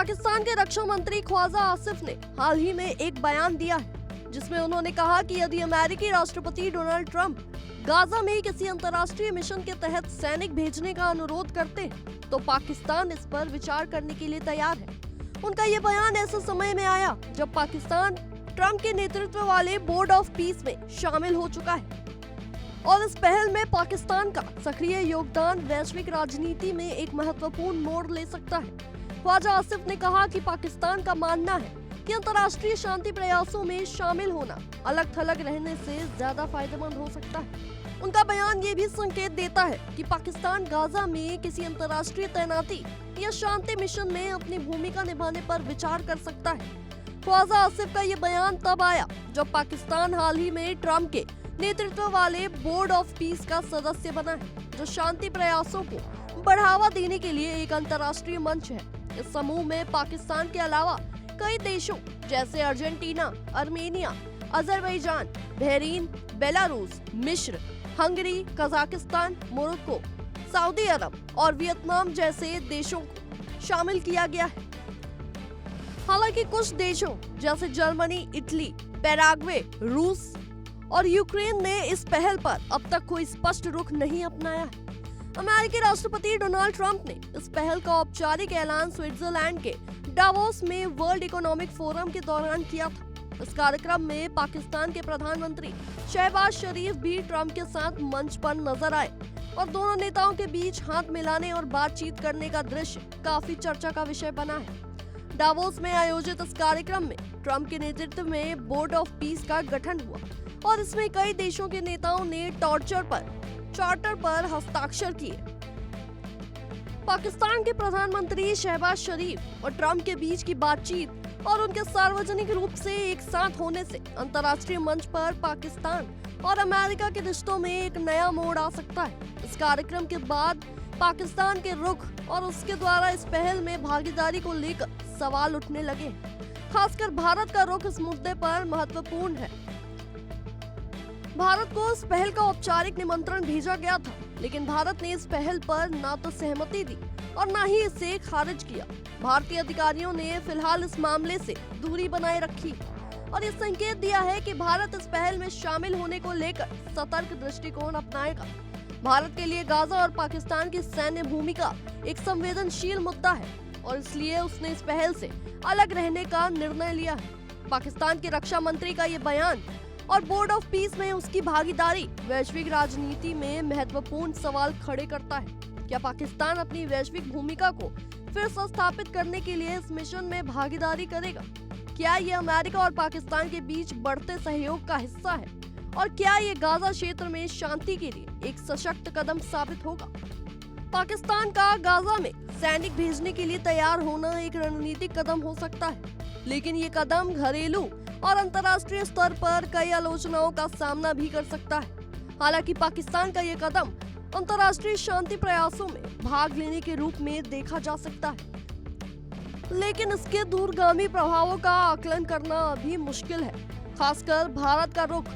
पाकिस्तान के रक्षा मंत्री ख्वाजा आसिफ ने हाल ही में एक बयान दिया है जिसमें उन्होंने कहा कि यदि अमेरिकी राष्ट्रपति डोनाल्ड ट्रंप गाजा में किसी अंतर्राष्ट्रीय मिशन के तहत सैनिक भेजने का अनुरोध करते हैं तो पाकिस्तान इस पर विचार करने के लिए तैयार है। उनका ये बयान ऐसे समय में आया जब पाकिस्तान ट्रंप के नेतृत्व वाले बोर्ड ऑफ पीस में शामिल हो चुका है और इस पहल में पाकिस्तान का सक्रिय योगदान वैश्विक राजनीति में एक महत्वपूर्ण मोड़ ले सकता है। ख्वाजा आसिफ ने कहा कि पाकिस्तान का मानना है कि अंतर्राष्ट्रीय शांति प्रयासों में शामिल होना अलग थलग रहने से ज्यादा फायदेमंद हो सकता है। उनका बयान ये भी संकेत देता है कि पाकिस्तान गाजा में किसी अंतर्राष्ट्रीय तैनाती या शांति मिशन में अपनी भूमिका निभाने पर विचार कर सकता है। ख्वाजा आसिफ का ये बयान तब आया जब पाकिस्तान हाल ही में ट्रंप के नेतृत्व वाले बोर्ड ऑफ पीस का सदस्य बना है, जो शांति प्रयासों को बढ़ावा देने के लिए एक अंतर्राष्ट्रीय मंच है। इस समूह में पाकिस्तान के अलावा कई देशों जैसे Argentina, Armenia, Azerbaijan, Bahrain, Belarus, मिस्र, हंगरी, कजाकिस्तान, मोरक्को, सऊदी अरब और वियतनाम जैसे देशों को शामिल किया गया है। हालांकि कुछ देशों जैसे जर्मनी, इटली, पैराग्वे, रूस और यूक्रेन ने इस पहल पर अब तक कोई स्पष्ट रुख नहीं अपनाया है। अमेरिकी राष्ट्रपति डोनाल्ड ट्रंप ने इस पहल का औपचारिक ऐलान स्विट्जरलैंड के डावोस में वर्ल्ड इकोनॉमिक फोरम के दौरान किया था। इस कार्यक्रम में पाकिस्तान के प्रधानमंत्री शहबाज शरीफ भी ट्रंप के साथ मंच पर नजर आए और दोनों नेताओं के बीच हाथ मिलाने और बातचीत करने का दृश्य काफी चर्चा का विषय बना है। डावोस में आयोजित इस कार्यक्रम में ट्रंप के नेतृत्व में बोर्ड ऑफ पीस का गठन हुआ और इसमें कई देशों के नेताओं ने चार्टर पर हस्ताक्षर किए। पाकिस्तान के प्रधानमंत्री शहबाज शरीफ और ट्रंप के बीच की बातचीत और उनके सार्वजनिक रूप से एक साथ होने से अंतर्राष्ट्रीय मंच पर पाकिस्तान और अमेरिका के रिश्तों में एक नया मोड़ आ सकता है। इस कार्यक्रम के बाद पाकिस्तान के रुख और उसके द्वारा इस पहल में भागीदारी को लेकर सवाल उठने लगे हैं। खासकर भारत का रुख इस मुद्दे पर महत्वपूर्ण है। भारत को इस पहल का औपचारिक निमंत्रण भेजा गया था, लेकिन भारत ने इस पहल पर ना तो सहमति दी और ना ही इसे खारिज किया। भारतीय अधिकारियों ने फिलहाल इस मामले से दूरी बनाए रखी और ये संकेत दिया है कि भारत इस पहल में शामिल होने को लेकर सतर्क दृष्टिकोण अपनाएगा। भारत के लिए गाजा और पाकिस्तान की सैन्य भूमिका एक संवेदनशील मुद्दा है और इसलिए उसने इस पहल से अलग रहने का निर्णय लिया है। पाकिस्तान के रक्षा मंत्री का ये बयान और बोर्ड ऑफ पीस में उसकी भागीदारी वैश्विक राजनीति में महत्वपूर्ण सवाल खड़े करता है। क्या पाकिस्तान अपनी वैश्विक भूमिका को फिर से स्थापित करने के लिए इस मिशन में भागीदारी करेगा? क्या ये अमेरिका और पाकिस्तान के बीच बढ़ते सहयोग का हिस्सा है? और क्या ये गाजा क्षेत्र में शांति के लिए एक सशक्त कदम साबित होगा? पाकिस्तान का गाजा में सैनिक भेजने के लिए तैयार होना एक रणनीतिक कदम हो सकता है, लेकिन ये कदम घरेलू और अंतर्राष्ट्रीय स्तर पर कई आलोचनाओं का सामना भी कर सकता है। हालांकि पाकिस्तान का ये कदम अंतर्राष्ट्रीय शांति प्रयासों में भाग लेने के रूप में देखा जा सकता है, लेकिन इसके दूरगामी प्रभावों का आकलन करना अभी मुश्किल है। खासकर भारत का रुख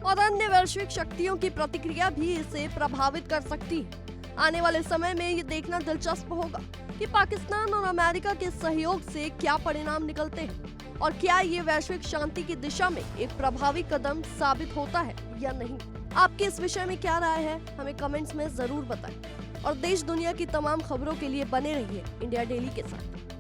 और अन्य वैश्विक शक्तियों की प्रतिक्रिया भी इसे प्रभावित कर सकती है। आने वाले समय में ये देखना दिलचस्प होगा कि पाकिस्तान और अमेरिका के सहयोग से क्या परिणाम निकलते हैं और क्या ये वैश्विक शांति की दिशा में एक प्रभावी कदम साबित होता है या नहीं। आपकी इस विषय में क्या राय है, हमें कमेंट्स में जरूर बताएं और देश दुनिया की तमाम खबरों के लिए बने रहिए इंडिया डेली के साथ।